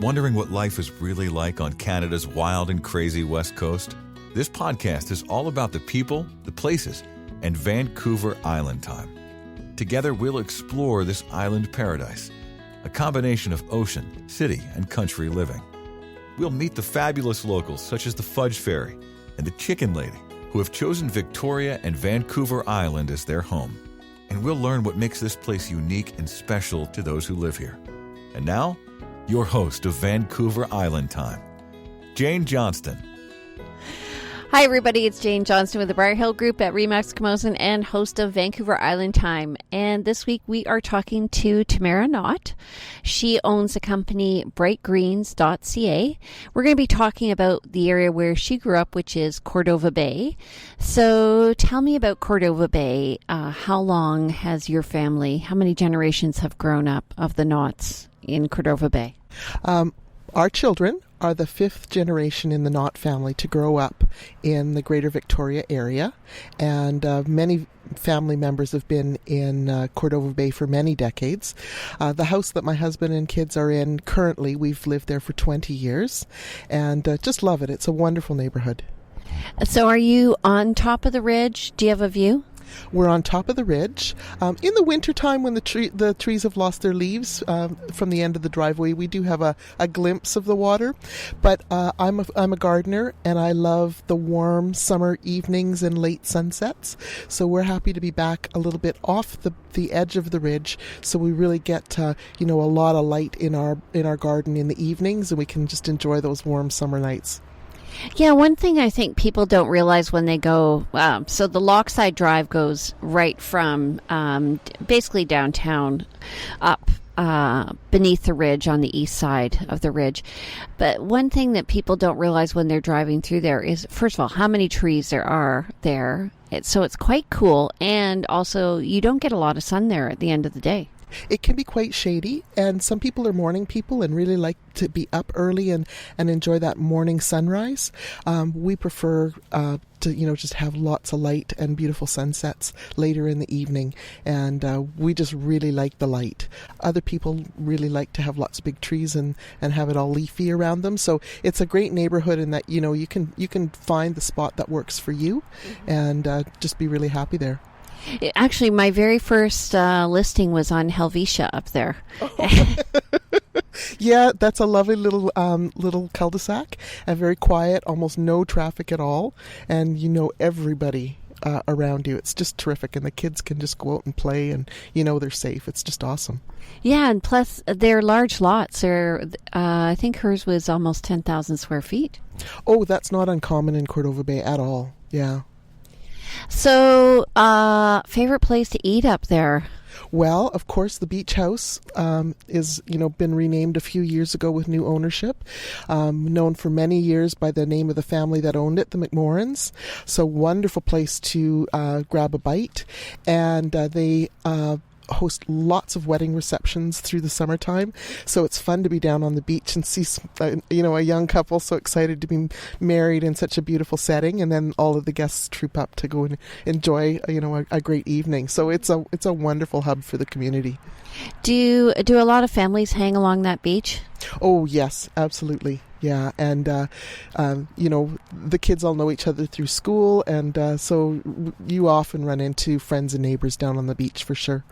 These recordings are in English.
Wondering what life is really like on Canada's wild and crazy West Coast? This podcast is all about the people, the places, and Vancouver Island time. Together, we'll explore this island paradise, a combination of ocean, city, and country living. We'll meet the fabulous locals such as the Fudge Fairy and the Chicken Lady, who have chosen Victoria and Vancouver Island as their home. And we'll learn what makes this place unique and special to those who live here. And now, your host of Vancouver Island Time, Jane Johnston. Hi, everybody. It's Jane Johnston with the Briar Hill Group at Remax Camosun and host of Vancouver Island Time. And this week we are talking to Tamara Knott. She owns the company brightgreens.ca. We're going to be talking about the area where she grew up, which is Cordova Bay. So tell me about Cordova Bay. How long has your family, how many generations have grown up of the Knotts in Cordova Bay? Our children are the fifth generation in the Knott family to grow up in the Greater Victoria area, and many family members have been in Cordova Bay for many decades. The house that my husband and kids are in currently, we've lived there for 20 years, and just love it. It's a wonderful neighborhood. So are you on top of the ridge? Do you have a view? We're on top of the ridge. In the wintertime, when the trees have lost their leaves from the end of the driveway, we do have a glimpse of the water. But I'm a gardener, and I love the warm summer evenings and late sunsets. So we're happy to be back a little bit off the edge of the ridge, so we really get a lot of light in our garden in the evenings, and we can just enjoy those warm summer nights. Yeah, one thing I think people don't realize when they go, so the Lochside Drive goes right from basically downtown up beneath the ridge on the east side of the ridge. But one thing that people don't realize when they're driving through there is, first of all, how many trees there are there. So it's quite cool, and also you don't get a lot of sun there at the end of the day. It can be quite shady, and some people are morning people and really like to be up early and enjoy that morning sunrise. We prefer to just have lots of light and beautiful sunsets later in the evening, and we just really like the light. Other people really like to have lots of big trees and have it all leafy around them. So it's a great neighborhood in that you can find the spot that works for you, and just be really happy there. Actually, my very first listing was on Helvetia up there. Yeah, that's a lovely little cul-de-sac, and very quiet, almost no traffic at all, and everybody around you. It's just terrific, and the kids can just go out and play, and they're safe. It's just awesome. Yeah, and plus they're large lots. I think hers was almost 10,000 square feet. Oh, that's not uncommon in Cordova Bay at all. Yeah. So, favorite place to eat up there? Well, of course, the beach house is, been renamed a few years ago with new ownership. Known for many years by the name of the family that owned it, the McMorrins. So, wonderful place to grab a bite, and they host lots of wedding receptions through the summertime, so it's fun to be down on the beach and see a young couple so excited to be married in such a beautiful setting, and then all of the guests troop up to go and enjoy a great evening. So it's a wonderful hub for the community. Do a lot of families hang along that beach? Oh yes, absolutely. Yeah, and the kids all know each other through school, and so you often run into friends and neighbors down on the beach for sure.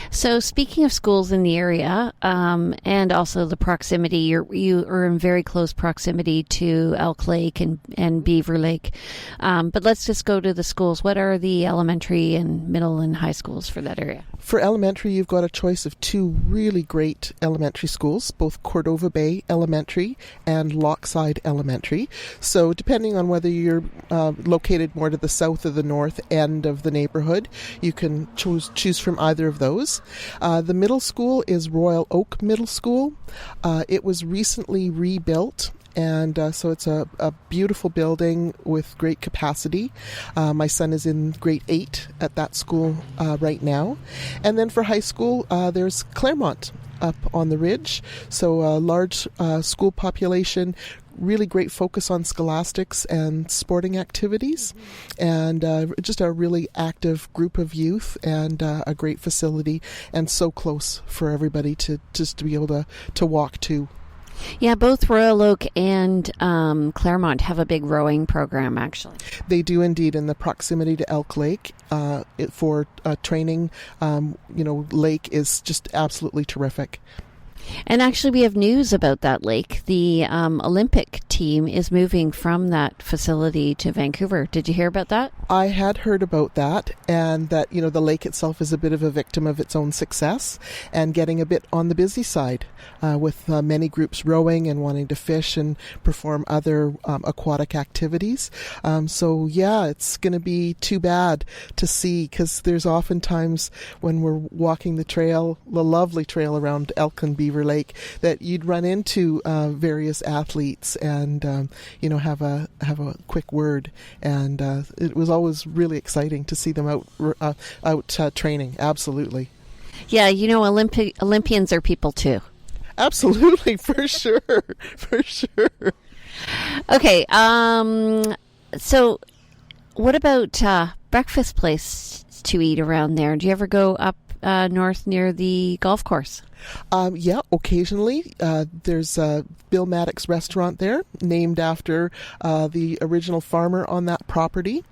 So speaking of schools in the area, and also the proximity, you are in very close proximity to Elk Lake and Beaver Lake. But let's just go to the schools. What are the elementary and middle and high schools for that area? For elementary, you've got a choice of two really great elementary schools, both Cordova Bay Elementary and Lochside Elementary. So depending on whether you're located more to the south or the north end of the neighborhood, you can choose from either of those. The middle school is Royal Oak Middle School. It was recently rebuilt, and so it's a beautiful building with great capacity. My son is in grade 8 at that school right now. And then for high school, there's Claremont up on the ridge. So a large school population, really great focus on scholastics and sporting activities, and just a really active group of youth, and a great facility, and so close for everybody to just to be able to walk to. Yeah, both Royal Oak and Claremont have a big rowing program, actually. They do indeed, in the proximity to Elk Lake for training. Lake is just absolutely terrific. And actually, we have news about that lake. The Olympic team is moving from that facility to Vancouver. Did you hear about that? I had heard about that, and that, the lake itself is a bit of a victim of its own success and getting a bit on the busy side with many groups rowing and wanting to fish and perform other aquatic activities. It's going to be too bad to see, because there's often times when we're walking the lovely trail around Elk and Beaver Lake, that you'd run into various athletes and have a quick word, and it was always really exciting to see them out training. Absolutely. Yeah, Olympians are people too. Absolutely, for sure. Okay, so what about breakfast place to eat around there? Do you ever go up north near the golf course? Yeah, occasionally. There's Bill Maddox restaurant there, named after the original farmer on that property.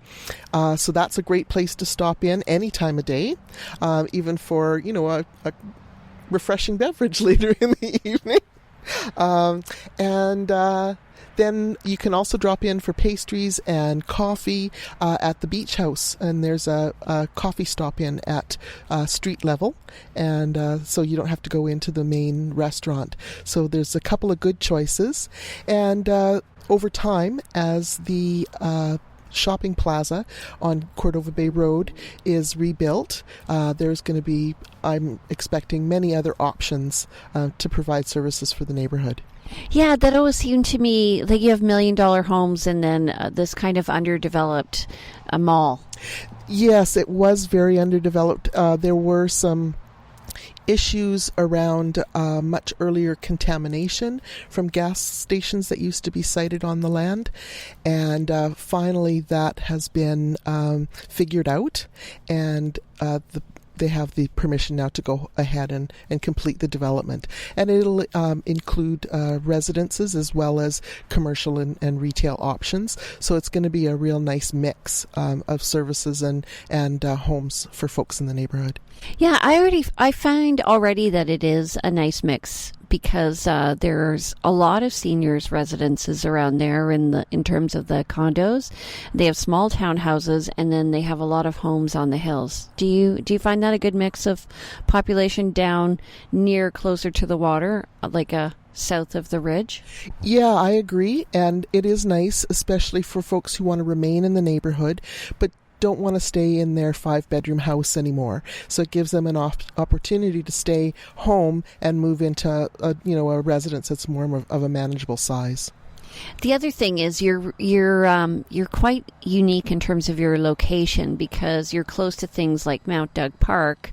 So that's a great place to stop in any time of day, even for, a refreshing beverage later in the evening. Then you can also drop in for pastries and coffee at the beach house, and there's a coffee stop in at street level, and so you don't have to go into the main restaurant. So there's a couple of good choices, and over time, as the shopping plaza on Cordova Bay Road is rebuilt, there's going to be, I'm expecting, many other options to provide services for the neighborhood. Yeah, that always seemed to me like you have $1 million homes and then this kind of underdeveloped mall. Yes, it was very underdeveloped. There were some issues around much earlier contamination from gas stations that used to be sited on the land, and finally that has been figured out, and they have the permission now to go ahead and complete the development. And it'll include residences as well as commercial and retail options. So it's going to be a real nice mix of services and homes for folks in the neighborhood. Yeah, I find already that it is a nice mix, because there's a lot of seniors residences around there in terms of the condos. They have small townhouses, and then they have a lot of homes on the hills. Do you find that a good mix of population down near closer to the water, like south of the ridge? Yeah, I agree, and it is nice, especially for folks who want to remain in the neighborhood, but don't want to stay in their 5-bedroom house anymore. So it gives them an opportunity to stay home and move into a residence that's more of a manageable size. The other thing is you're quite unique in terms of your location, because you're close to things like Mount Doug Park,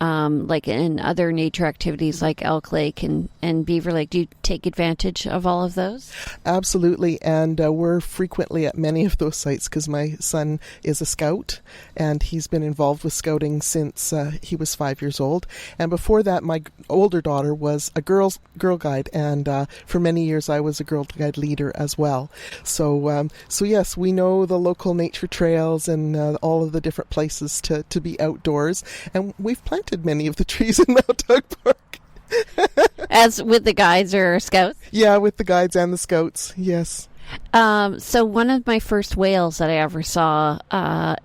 like in other nature activities like Elk Lake and Beaver Lake. Do you take advantage of all of those? Absolutely, and we're frequently at many of those sites because my son is a scout, and he's been involved with scouting since he was 5 years old. And before that, my older daughter was a girl guide, and for many years I was a girl guide leader as well. So yes, we know the local nature trails and all of the different places to be outdoors, and we've planted many of the trees in Mount Doug Park. As with the guides or scouts? Yeah, with the guides and the scouts, yes. So one of my first whales that I ever saw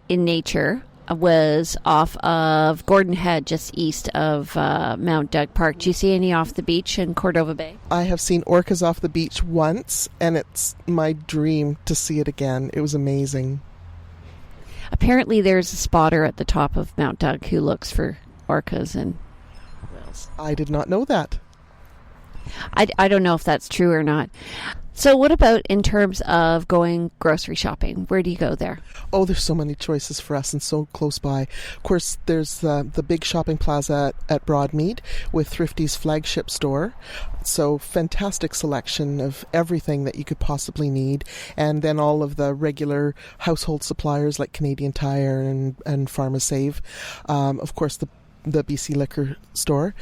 in nature was off of Gordon Head, just east of Mount Doug Park. Do you see any off the beach in Cordova Bay? I have seen orcas off the beach once, and it's my dream to see it again. It was amazing. Apparently there's a spotter at the top of Mount Doug who looks for orcas and whales. I did not know that. I don't know if that's true or not. So what about in terms of going grocery shopping? Where do you go there? Oh, there's so many choices for us and so close by. Of course, there's the big shopping plaza at Broadmead with Thrifty's flagship store. So fantastic selection of everything that you could possibly need. And then all of the regular household suppliers like Canadian Tire and Pharmasave. Of course, the the BC Liquor Store.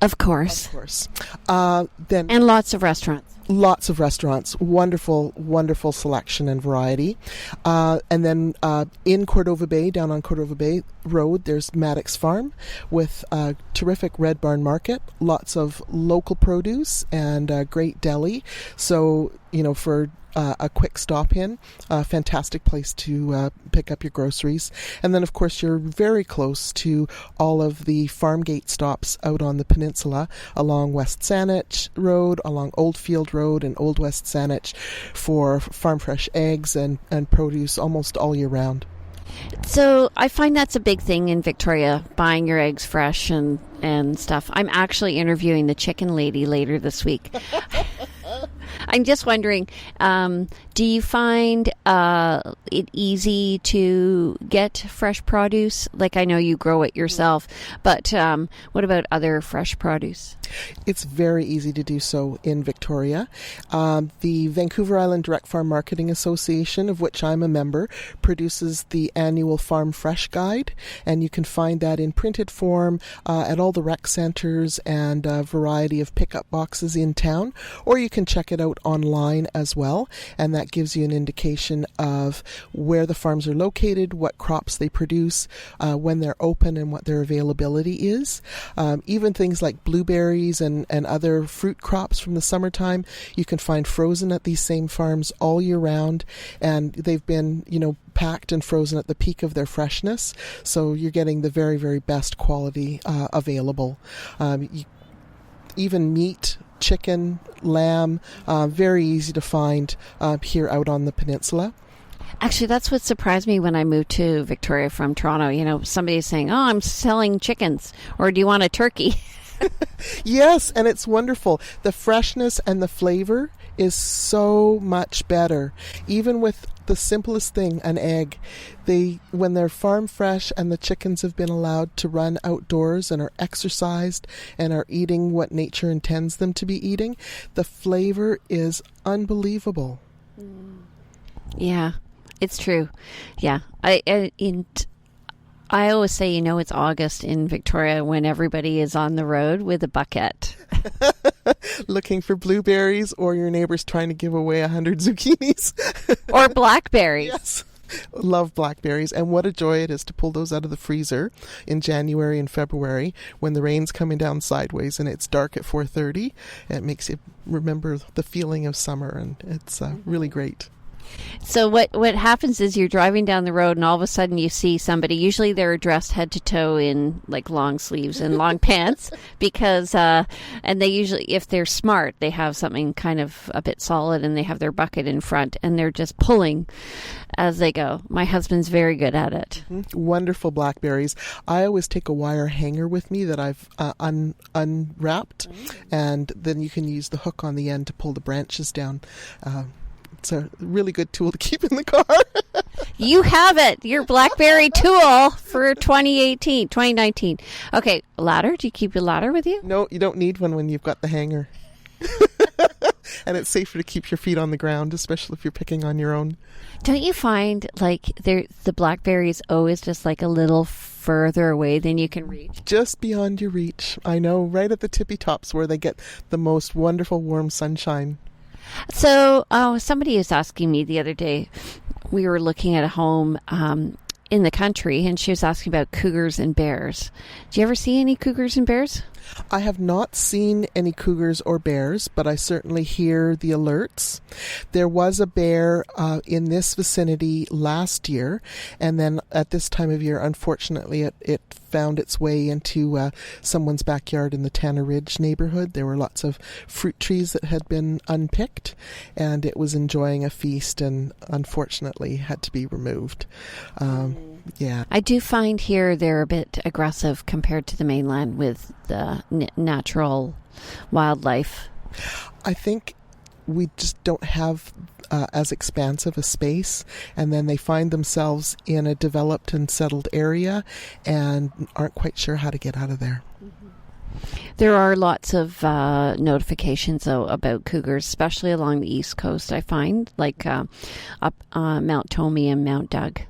Of course. Of course. And lots of restaurants. Lots of restaurants, wonderful, wonderful selection and variety. And then in Cordova Bay, down on Cordova Bay Road, there's Maddox Farm with a terrific Red Barn Market, lots of local produce and a great deli. So, for a quick stop in, a fantastic place to pick up your groceries. And then, of course, you're very close to all of the farm gate stops out on the peninsula along West Saanich Road, along Oldfield Road and Old West Saanich for farm fresh eggs and produce almost all year round. So I find that's a big thing in Victoria, buying your eggs fresh and stuff. I'm actually interviewing the chicken lady later this week. I'm just wondering, do you find it easy to get fresh produce? Like, I know you grow it yourself, but what about other fresh produce? It's very easy to do so in Victoria. The Vancouver Island Direct Farm Marketing Association, of which I'm a member, produces the annual Farm Fresh Guide, and you can find that in printed form at all the rec centres and a variety of pickup boxes in town, or you can check it out online as well, and that gives you an indication of where the farms are located, what crops they produce, when they're open, and what their availability is. Even things like blueberries and other fruit crops from the summertime, you can find frozen at these same farms all year round, and they've been, packed and frozen at the peak of their freshness, so you're getting the very, very best quality available. Even meat, chicken, lamb, very easy to find here out on the peninsula. Actually, that's what surprised me when I moved to Victoria from Toronto. Somebody's saying, "Oh, I'm selling chickens," or "Do you want a turkey?" Yes, and it's wonderful. The freshness and the flavor is so much better. Even with the simplest thing, an egg, when they're farm fresh and the chickens have been allowed to run outdoors and are exercised and are eating what nature intends them to be eating, the flavor is unbelievable. Yeah, it's true. Yeah, I always say, it's August in Victoria when everybody is on the road with a bucket. Looking for blueberries, or your neighbor's trying to give away 100 zucchinis. Or blackberries. Yes. Love blackberries, and what a joy it is to pull those out of the freezer in January and February when the rain's coming down sideways and it's dark at 4:30. It makes you remember the feeling of summer, and it's really great. So what happens is you're driving down the road and all of a sudden you see somebody, usually they're dressed head to toe in like long sleeves and long pants because, and they usually, if they're smart, they have something kind of a bit solid and they have their bucket in front and they're just pulling as they go. My husband's very good at it. Mm-hmm. Wonderful blackberries. I always take a wire hanger with me that I've unwrapped, and then you can use the hook on the end to pull the branches down. It's a really good tool to keep in the car. You have it. Your BlackBerry tool for 2019. Okay, ladder. Do you keep your ladder with you? No, you don't need one when you've got the hanger. And it's safer to keep your feet on the ground, especially if you're picking on your own. Don't you find like the blackberry is always just like a little further away than you can reach? Just beyond your reach. I know, right at the tippy tops where they get the most wonderful warm sunshine. So somebody was asking me the other day, we were looking at a home in the country, and she was asking about cougars and bears. Do you ever see any cougars and bears? I have not seen any cougars or bears, but I certainly hear the alerts. There was a bear in this vicinity last year, and then at this time of year, unfortunately, it found its way into someone's backyard in the Tanner Ridge neighbourhood. There were lots of fruit trees that had been unpicked, and it was enjoying a feast and unfortunately had to be removed. Yeah. I do find here they're a bit aggressive compared to the mainland with the natural wildlife. I think we just don't have as expansive a space, and then they find themselves in a developed and settled area and aren't quite sure how to get out of there. There are lots of notifications, though, about cougars, especially along the East Coast, I find, like up Mount Tomey and Mount Doug.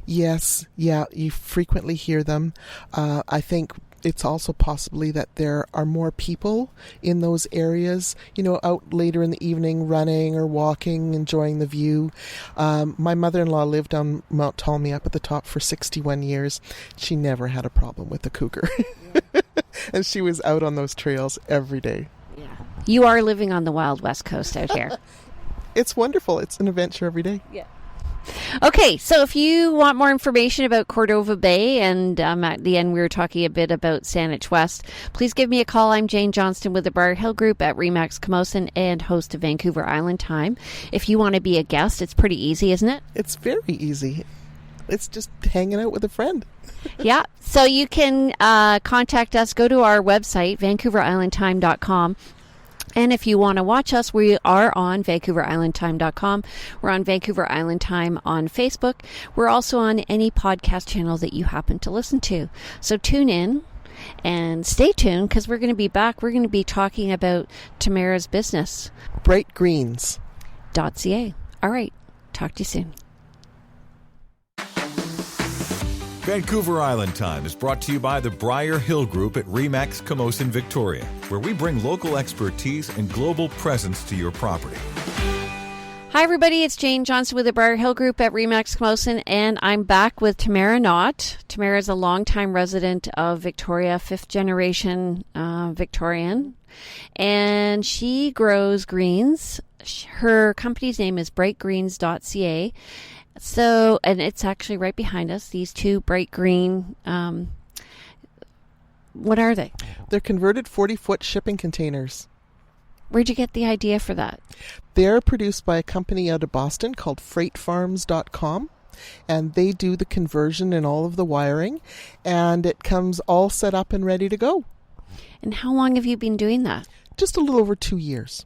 Yes, yeah, you frequently hear them. I think It's also possibly that there are more people in those areas, out later in the evening running or walking, enjoying the view. My mother-in-law lived on Mount Ptolemy up at the top for 61 years. She never had a problem with the cougar. And she was out on those trails every day. Yeah. You are living on the wild west coast out here. It's wonderful. It's an adventure every day. Yeah. Okay, so if you want more information about Cordova Bay, and at the end we were talking a bit about Saanich West, please give me a call. I'm Jane Johnston with the Briar Hill Group at Remax Camosun and host of Vancouver Island Time. If you want to be a guest, it's pretty easy, isn't it? It's very easy. It's just hanging out with a friend. Yeah, so you can contact us. Go to our website, vancouverislandtime.com. And if you want to watch us, we are on vancouverislandtime.com. We're on Vancouver Island Time on Facebook. We're also on any podcast channel that you happen to listen to. So tune in and stay tuned, because we're going to be back. We're going to be talking about Tamera's business. brightgreens.ca. All right. Talk to you soon. Vancouver Island Time is brought to you by the Briar Hill Group at Remax Camosun, Victoria, where we bring local expertise and global presence to your property. Hi, everybody. It's Jane Johnston with the Briar Hill Group at Remax Camosun, and I'm back with Tamara Knott. Tamara is a longtime resident of Victoria, fifth generation Victorian, and she grows greens. Her company's name is brightgreens.ca. So, and it's actually right behind us, these two bright green, what are they? They're converted 40-foot shipping containers. Where'd you get the idea for that? They're produced by a company out of Boston called freightfarms.com, and they do the conversion and all of the wiring, and it comes all set up and ready to go. And how long have you been doing that? Just a little over 2 years.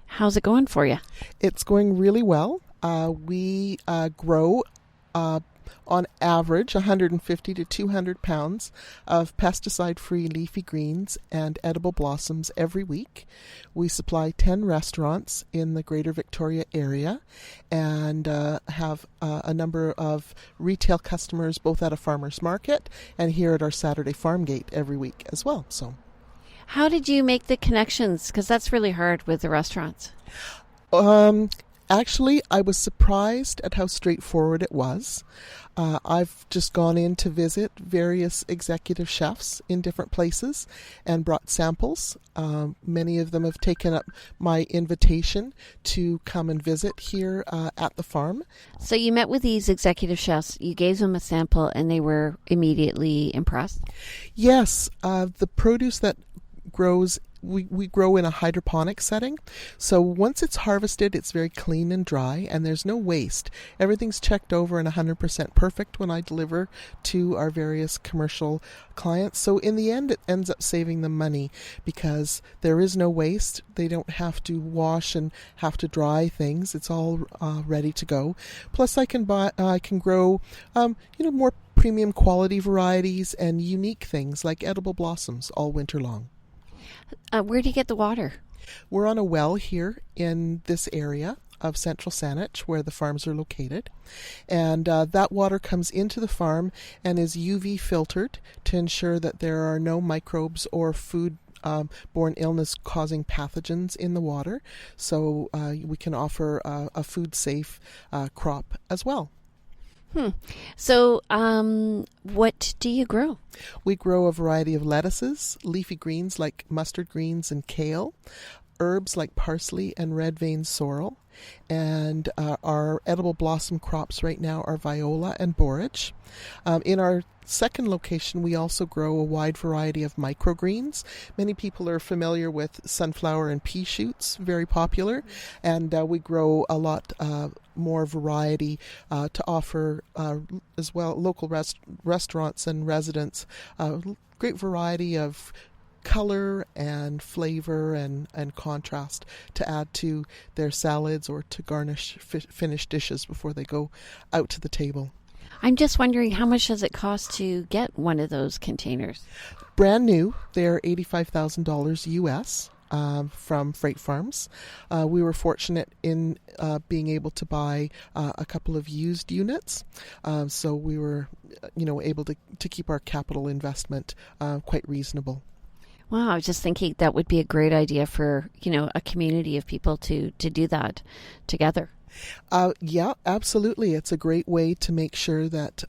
How's it going for you? It's going really well. We grow on average 150 to 200 pounds of pesticide-free leafy greens and edible blossoms every week. We supply 10 restaurants in the Greater Victoria area and have a number of retail customers both at a farmer's market and here at our Saturday farm gate every week as well. So, how did you make the connections? Because that's really hard with the restaurants. Actually, I was surprised at how straightforward it was. I've just gone in to visit various executive chefs in different places and brought samples. Many of them have taken up my invitation to come and visit here at the farm. So you met with these executive chefs, you gave them a sample, and they were immediately impressed? Yes, the produce that grows, we grow in a hydroponic setting. So once it's harvested, it's very clean and dry, and there's no waste. Everything's checked over and 100% perfect when I deliver to our various commercial clients. So in the end, it ends up saving them money because there is no waste. They don't have to wash and have to dry things. It's all ready to go. Plus, I can grow, more premium quality varieties and unique things like edible blossoms all winter long. Where do you get the water? We're on a well here in this area of Central Saanich where the farms are located. And that water comes into the farm and is UV filtered to ensure that there are no microbes or food-borne illness-causing pathogens in the water. So we can offer a food-safe crop as well. So, what do you grow? We grow a variety of lettuces, leafy greens like mustard greens and kale, herbs like parsley and red vein sorrel, and our edible blossom crops right now are viola and borage. In our second location, we also grow a wide variety of microgreens. Many people are familiar with sunflower and pea shoots, very popular, and we grow a lot more variety to offer as well local restaurants and residents. Great variety of color and flavor and contrast to add to their salads or to garnish finished dishes before they go out to the table. I'm just wondering, how much does it cost to get one of those containers? Brand new, they're $85,000 US. from freight farms. We were fortunate in being able to buy a couple of used units, so we were, able to keep our capital investment quite reasonable. Wow, I was just thinking that would be a great idea for, a community of people to do that together. Yeah, absolutely. It's a great way to make sure that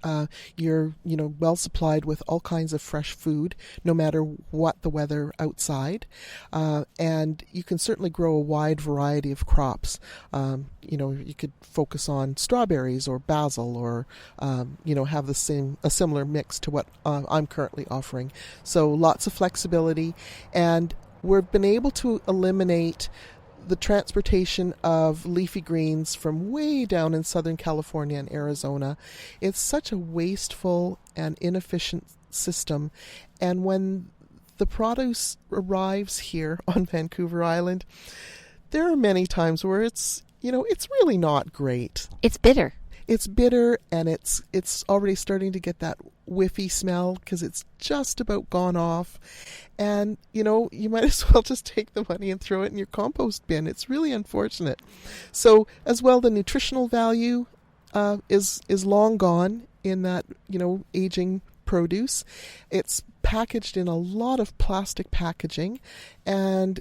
you're, well supplied with all kinds of fresh food, no matter what the weather outside. And you can certainly grow a wide variety of crops. You could focus on strawberries or basil, or have a similar mix to what I'm currently offering. So lots of flexibility, and we've been able to eliminate the transportation of leafy greens from way down in Southern California and Arizona. It's such a wasteful and inefficient system. And when the produce arrives here on Vancouver Island, there are many times where it's really not great. It's bitter. It's bitter, and it's already starting to get that whiffy smell because it's just about gone off. And, you might as well just take the money and throw it in your compost bin. It's really unfortunate. So, as well, the nutritional value is long gone in that, aging produce. It's packaged in a lot of plastic packaging, and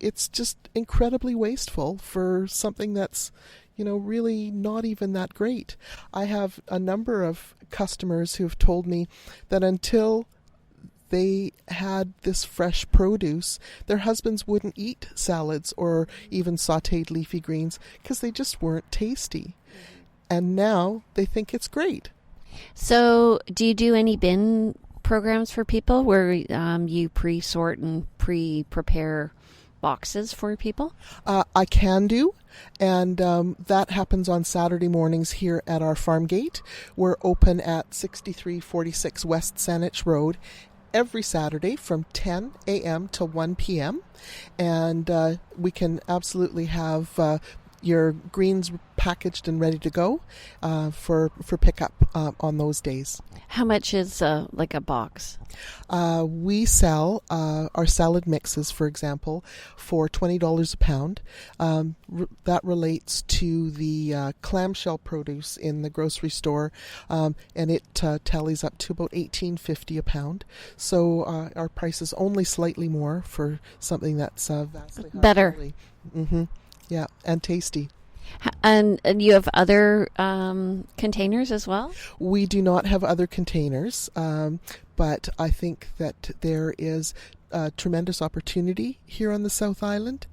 it's just incredibly wasteful for something that's really not even that great. I have a number of customers who have told me that until they had this fresh produce, their husbands wouldn't eat salads or even sautéed leafy greens because they just weren't tasty. And now they think it's great. So do you do any bin programs for people where you pre-sort and pre-prepare boxes for people? I can do, and that happens on Saturday mornings here at our farm gate. We're open at 6346 West Saanich Road every Saturday from 10 a.m. to 1 p.m. And we can absolutely have your greens packaged and ready to go for pickup on those days. How much is like a box? We sell our salad mixes, for example, for $20 a pound. That relates to the clamshell produce in the grocery store, and it tallies up to about $18.50 a pound. So our price is only slightly more for something that's vastly higher. Better. Mm-hmm. Yeah, and tasty. And you have other containers as well? We do not have other containers, but I think that there is a tremendous opportunity here on the South Island.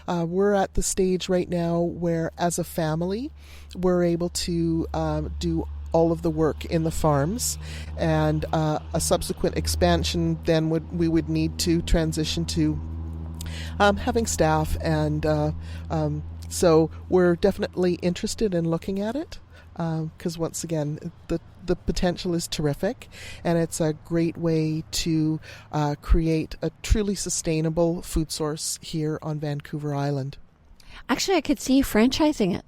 We're at the stage right now where, as a family, we're able to do all of the work in the farms, and a subsequent expansion then we would need to transition to having staff, and so we're definitely interested in looking at it, because once again, the potential is terrific, and it's a great way to create a truly sustainable food source here on Vancouver Island. Actually, I could see you franchising it.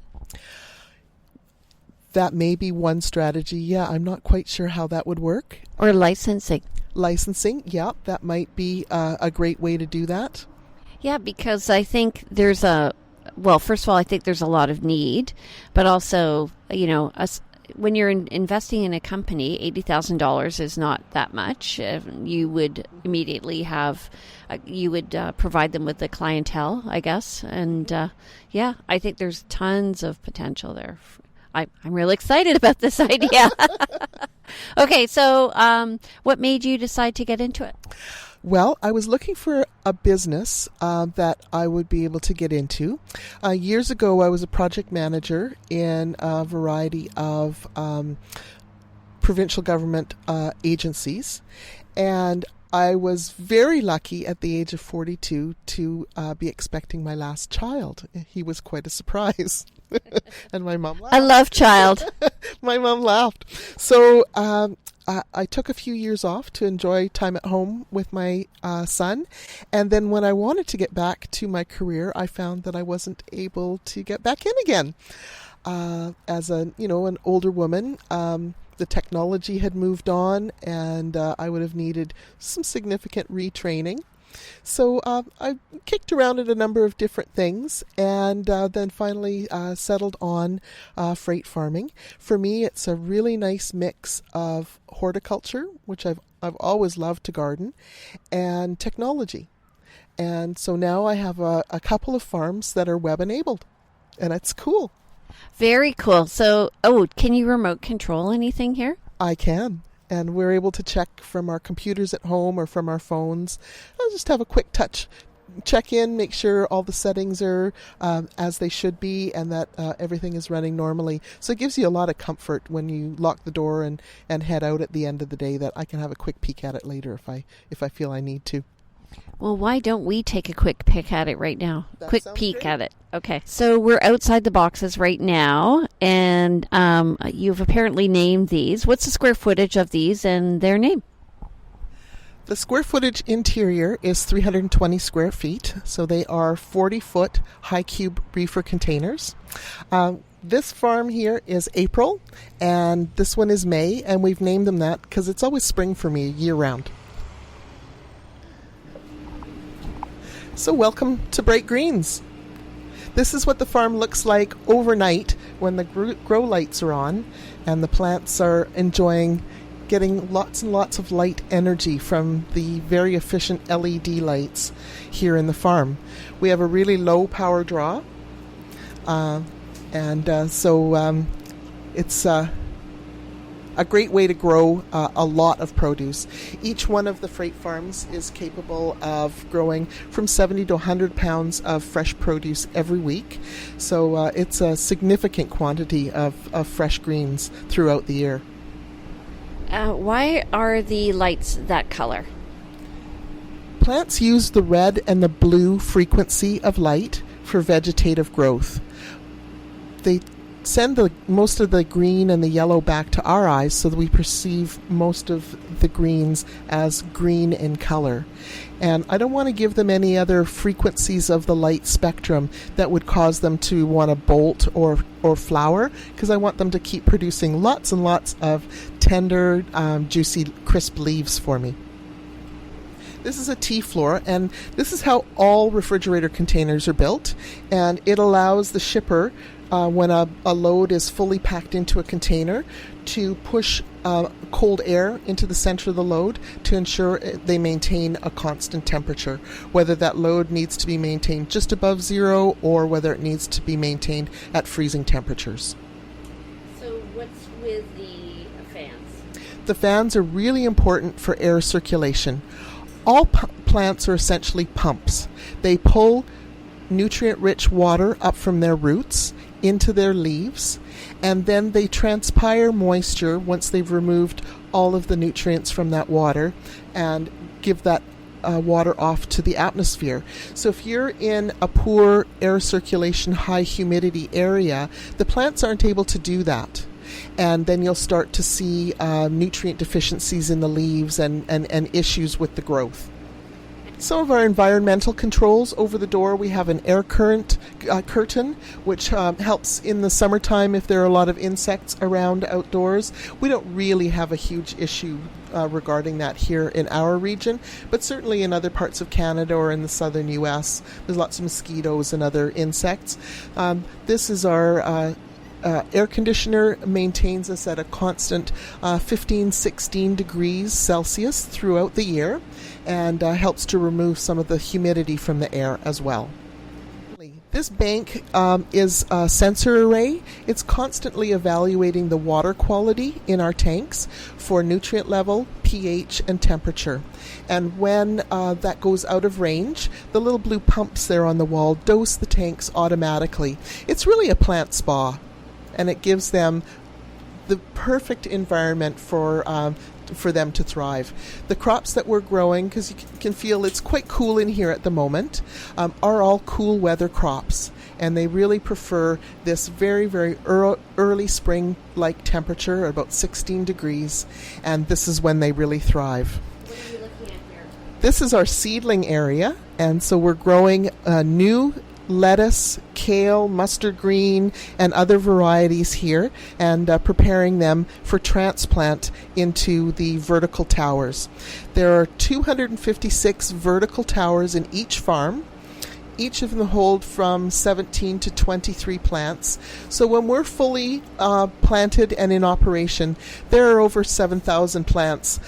That may be one strategy. Yeah, I'm not quite sure how that would work. Or licensing. Licensing, yeah, that might be a great way to do that. Yeah, because I think there's first of all, I think there's a lot of need, but also, when you're investing in a company, $80,000 is not that much. You would immediately provide them with the clientele, I guess. And I think there's tons of potential there. I'm really excited about this idea. Okay, so what made you decide to get into it? Well, I was looking for a business that I would be able to get into. Years ago, I was a project manager in a variety of provincial government agencies, and I was very lucky at the age of 42 to be expecting my last child. He was quite a surprise. And my mom laughed. I love child. My mom laughed. So I took a few years off to enjoy time at home with my son. And then when I wanted to get back to my career, I found that I wasn't able to get back in again. As an older woman, the technology had moved on, and I would have needed some significant retraining. So I kicked around at a number of different things, and then finally settled on freight farming. For me, it's a really nice mix of horticulture, which I've always loved to garden, and technology. And so now I have a couple of farms that are web-enabled, and it's cool. Very cool. So, can you remote control anything here? I can. And we're able to check from our computers at home or from our phones. I'll just have a quick check in, make sure all the settings are as they should be, and that everything is running normally. So it gives you a lot of comfort when you lock the door and head out at the end of the day, that I can have a quick peek at it later if I feel I need to. Well, why don't we take a quick peek at it right now? That Quick sounds peek great. at it. Okay. So we're outside the boxes right now, and you've apparently named these. What's the square footage of these and their name? The square footage interior is 320 square feet, so they are 40-foot high cube reefer containers. This farm here is April, and this one is May, and we've named them that because it's always spring for me year-round. So welcome to Bright Greens. This is what the farm looks like overnight when the grow lights are on and the plants are enjoying getting lots and lots of light energy from the very efficient LED lights here in the farm. We have a really low power draw, so it's a great way to grow a lot of produce. Each one of the freight farms is capable of growing from 70 to 100 pounds of fresh produce every week. So it's a significant quantity of fresh greens throughout the year. Why are the lights that color? Plants use the red and the blue frequency of light for vegetative growth. They send most of the green and the yellow back to our eyes, so that we perceive most of the greens as green in color. And I don't want to give them any other frequencies of the light spectrum that would cause them to want to bolt or flower, because I want them to keep producing lots and lots of tender, juicy, crisp leaves for me. This is a T-floor, and this is how all refrigerator containers are built, and it allows the shipper, when a load is fully packed into a container, to push cold air into the center of the load to ensure they maintain a constant temperature, whether that load needs to be maintained just above zero or whether it needs to be maintained at freezing temperatures. So what's with the fans? The fans are really important for air circulation. All plants are essentially pumps. They pull nutrient-rich water up from their roots into their leaves, and then they transpire moisture once they've removed all of the nutrients from that water and give that water off to the atmosphere. So if you're in a poor air circulation, high humidity area, the plants aren't able to do that. And then you'll start to see nutrient deficiencies in the leaves and issues with the growth. Some of our environmental controls: over the door we have an air current curtain, which helps in the summertime if there are a lot of insects around outdoors. We don't really have a huge issue regarding that here in our region, but certainly in other parts of Canada or in the southern U.S. there's lots of mosquitoes and other insects. This is our air conditioner, maintains us at a constant 15-16 degrees Celsius throughout the year, and helps to remove some of the humidity from the air as well. This bank is a sensor array. It's constantly evaluating the water quality in our tanks for nutrient level, pH, and temperature. And when that goes out of range, the little blue pumps there on the wall dose the tanks automatically. It's really a plant spa, and it gives them the perfect environment for them to thrive. The crops that we're growing, because you can feel it's quite cool in here at the moment, are all cool weather crops, and they really prefer this very, very early spring-like temperature, about 16 degrees, and this is when they really thrive. What are you looking at here? This is our seedling area, and so we're growing new lettuce, kale, mustard green, and other varieties here, and preparing them for transplant into the vertical towers. There are 256 vertical towers in each farm. Each of them hold from 17 to 23 plants. So when we're fully planted and in operation, there are over 7,000 plants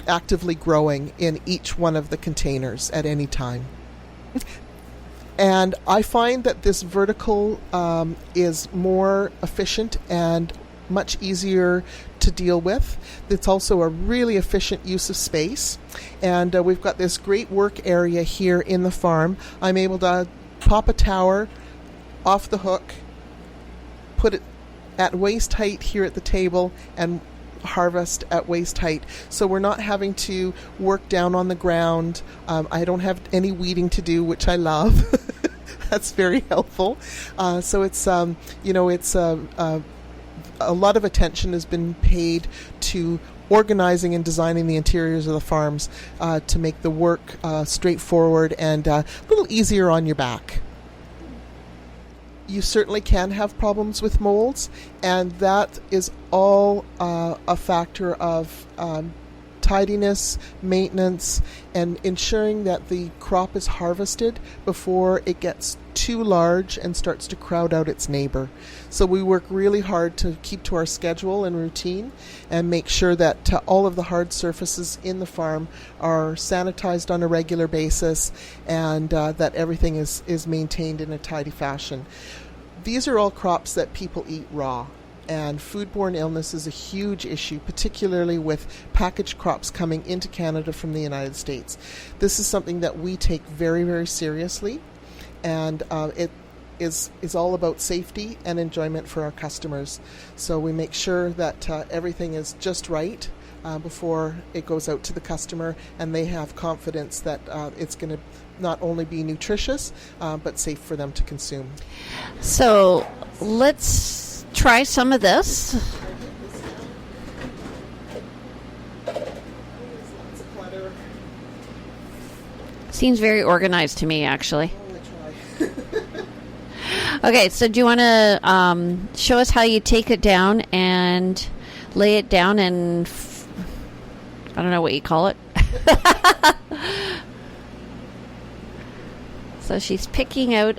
actively growing in each one of the containers at any time. And I find that this vertical is more efficient and much easier to deal with. It's also a really efficient use of space. And we've got this great work area here in the farm. I'm able to pop a tower off the hook, put it at waist height here at the table, and harvest at waist height. So we're not having to work down on the ground. I don't have any weeding to do, which I love. That's very helpful. So it's, a lot of attention has been paid to organizing and designing the interiors of the farms to make the work straightforward and a little easier on your back. You certainly can have problems with molds, and that is all a factor of tidiness, maintenance, and ensuring that the crop is harvested before it gets too large and starts to crowd out its neighbor. So we work really hard to keep to our schedule and routine and make sure that all of the hard surfaces in the farm are sanitized on a regular basis, and that everything is maintained in a tidy fashion. These are all crops that people eat raw. And foodborne illness is a huge issue, particularly with packaged crops coming into Canada from the United States. This is something that we take very, very seriously, and it is all about safety and enjoyment for our customers. So we make sure that everything is just right before it goes out to the customer, and they have confidence that it's going to not only be nutritious, but safe for them to consume. So let's try some of this. Seems very organized to me, actually. Okay, so do you want to show us how you take it down and lay it down and I don't know what you call it. So she's picking out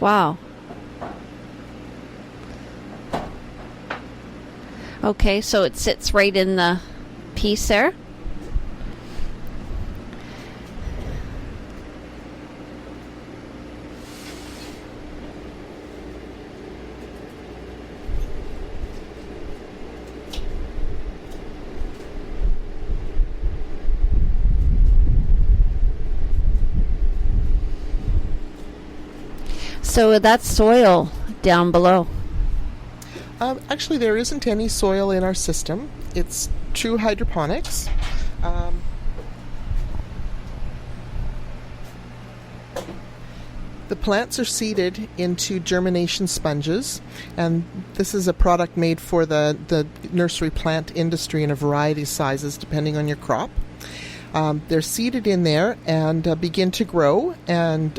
wow. Okay, so it sits right in the piece there. So that's soil down below. Actually, there isn't any soil in our system. It's true hydroponics. The plants are seeded into germination sponges, and this is a product made for the nursery plant industry in a variety of sizes depending on your crop. They're seeded in there and begin to grow and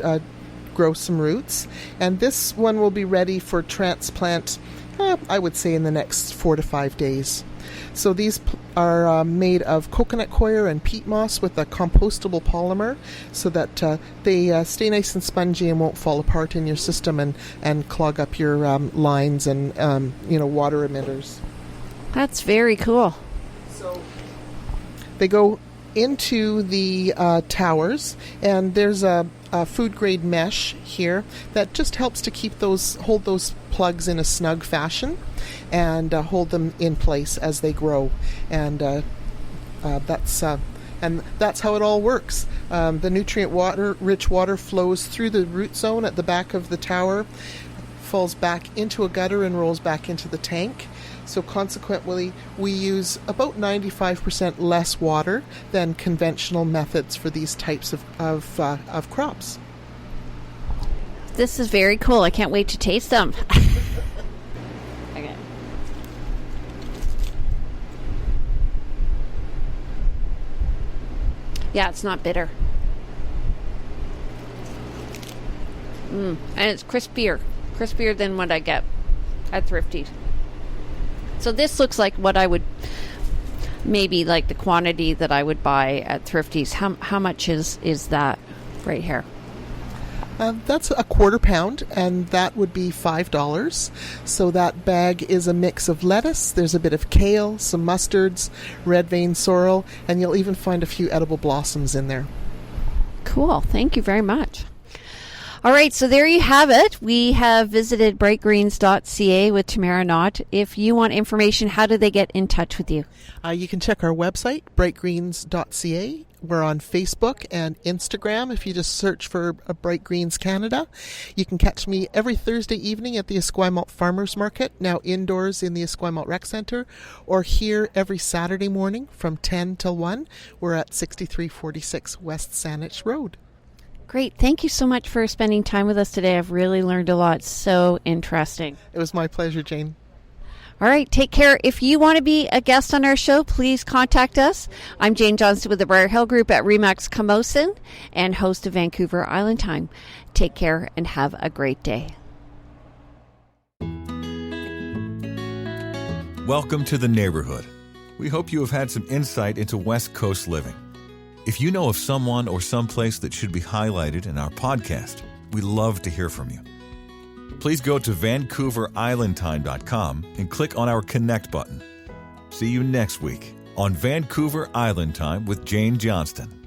grow some roots, and this one will be ready for transplant, I would say, in the next 4 to 5 days. So these are made of coconut coir and peat moss with a compostable polymer, so that they stay nice and spongy and won't fall apart in your system and clog up your lines and water emitters. That's very cool. So they go into the towers, and there's a food grade mesh here that just helps to hold those plugs in a snug fashion and hold them in place as they grow, and that's how it all works. The nutrient rich water flows through the root zone at the back of the tower, falls back into a gutter and rolls back into the tank. So consequently, we use about 95% less water than conventional methods for these types of crops. This is very cool. I can't wait to taste them. Okay. Yeah, it's not bitter. And it's crispier than what I get at Thrifty's. So this looks like what I would, maybe like the quantity that I would buy at Thrifty's. How much is that right here? That's a quarter pound, and that would be $5. So that bag is a mix of lettuce. There's a bit of kale, some mustards, red vein sorrel, and you'll even find a few edible blossoms in there. Cool. Thank you very much. All right, so there you have it. We have visited brightgreens.ca with Tamara Knott. If you want information, how do they get in touch with you? You can check our website, brightgreens.ca. We're on Facebook and Instagram. If you just search for Bright Greens Canada, you can catch me every Thursday evening at the Esquimalt Farmers Market, now indoors in the Esquimalt Rec Centre, or here every Saturday morning from 10 till 1. We're at 6346 West Saanich Road. Great. Thank you so much for spending time with us today. I've really learned a lot. So interesting. It was my pleasure, Jane. All right. Take care. If you want to be a guest on our show, please contact us. I'm Jane Johnston with the Briar Hill Group at Remax Camosun and host of Vancouver Island Time. Take care and have a great day. Welcome to the neighborhood. We hope you have had some insight into West Coast living. If you know of someone or someplace that should be highlighted in our podcast, we'd love to hear from you. Please go to VancouverIslandTime.com and click on our Connect button. See you next week on Vancouver Island Time with Jane Johnston.